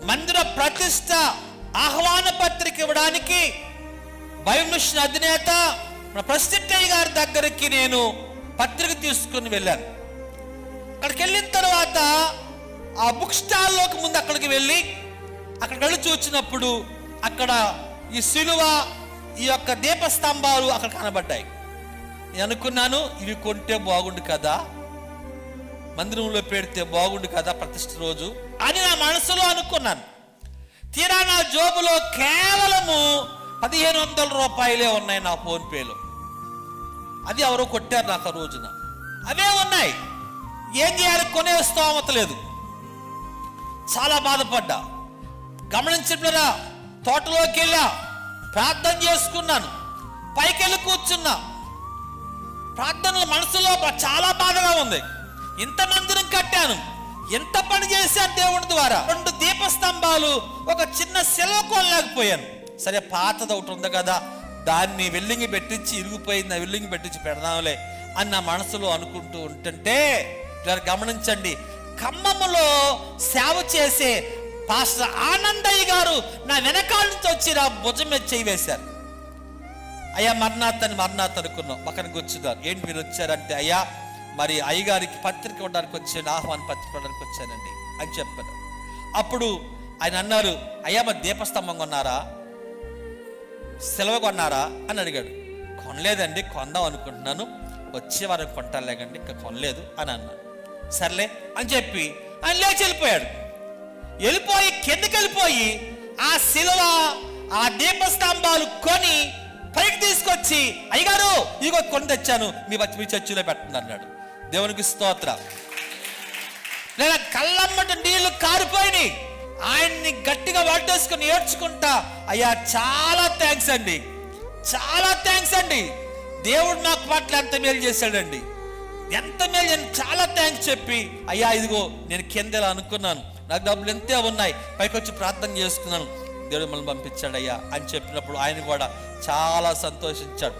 మందిర ప్రతిష్ట ఆహ్వాన పత్రిక ఇవ్వడానికి బైబిల్ మిషన్ అధినేత మన ప్రెసిడెంట్ గారి దగ్గరికి నేను పత్రిక తీసుకుని వెళ్ళాను. అక్కడికి వెళ్ళిన తర్వాత ఆ బుక్ స్టాల్లోకి ముందు అక్కడికి వెళ్ళి చూచినప్పుడు అక్కడ ఈ సిలువ, ఈ యొక్క దీపస్తంభాలు అక్కడ కనబడ్డాయి. నేను అనుకున్నాను, ఇవి కొంటే బాగుండు కదా, మందిరంలో పెడితే బాగుండు కదా ప్రతిష్ఠ రోజు అని నా మనసులో అనుకున్నాను. తీరా నా జోబులో కేవలము 1500 రూపాయలే ఉన్నాయి నా ఫోన్పేలో. అది ఎవరో కొట్టారు నాకు ఆ రోజున. అవే ఉన్నాయి, ఏం చేయాలి, కొనే స్తోమత లేదు. చాలా బాధపడ్డా. గమనించరా, తోటలోకి వెళ్ళా, ప్రార్థన చేసుకున్నాను, పైకి వెళ్ళి కూర్చున్నా. ప్రార్థనలు మనసులో చాలా బాధగా ఉంది. ఇంత మందిరం కట్టాను, ఎంత పని చేశాను దేవుని ద్వారా. 2 దీపస్తంభాలు, ఒక చిన్న సెలవు కొనలేకపోయాను. సరే, పాతది ఒకటి ఉంది కదా, దాన్ని వెల్లింగి పెట్టించి, ఇరిగిపోయింది, ఆ వెల్లింగి పెట్టించి పెడదాంలే అని నా మనసులో అనుకుంటూ ఉంటుంటే, గమనించండి, ఖమ్మంలో సేవ చేసే పాస్టర్ ఆనందయ్య గారు నా వెనకాల నుంచి వచ్చి నా భుజం మీద చేయి వేశారు. అయ్యా మర్నాథ్ అనుకున్నాం. పక్కనకి వచ్చుదారు. ఏంటి మీరు వచ్చారంటే, అయ్యా మరి అయ్యగారికి పత్రిక ఇవ్వడానికి వచ్చాను, ఆహ్వాన పత్రిక ఇవ్వడానికి వచ్చానండి అని చెప్పాను. అప్పుడు ఆయన అన్నారు, అయ్యా మరి దీపస్తంభం కొన్నారా, సెలవు కొన్నారా అని అడిగాడు. కొనలేదండి, కొందాం అనుకుంటున్నాను, వచ్చే వారం కొంటాలేకండి, ఇంకా కొనలేదు అని అన్నాను. సర్లే అని చెప్పి ఆయన లేచి వెళ్ళిపోయాడు. కిందకి వెళ్ళిపోయి ఆ శిలువ, ఆ దీపస్తంభాలు కొని పైకి తీసుకొచ్చి, అయ్యగారు ఇదిగో కొని తెచ్చాను, మీ చర్చిలో పెట్టండి అన్నాడు. దేవునికి స్తోత్రం. నేను కళ్ళమ్మట నీళ్లు కారిపోయినాయి. ఆయన్ని గట్టిగా వాటేసుకుని ఏడ్చుకుంటా, అయ్యా చాలా థ్యాంక్స్ అండి, చాలా థ్యాంక్స్ అండి, దేవుడు నాకు పట్ల ఎంత మేలు చేశాడండి, ఎంత మేలు, చాలా థ్యాంక్స్ చెప్పి, అయ్యా ఇదిగో నేను కిందలా అనుకున్నాను, నాకు డబ్బులు ఎంతే ఉన్నాయి, పైకి వచ్చి ప్రార్థన చేసుకున్నాను, దేవుడు మనల్ని పంపించాడు అయ్యా అని చెప్పినప్పుడు ఆయన కూడా చాలా సంతోషించాడు.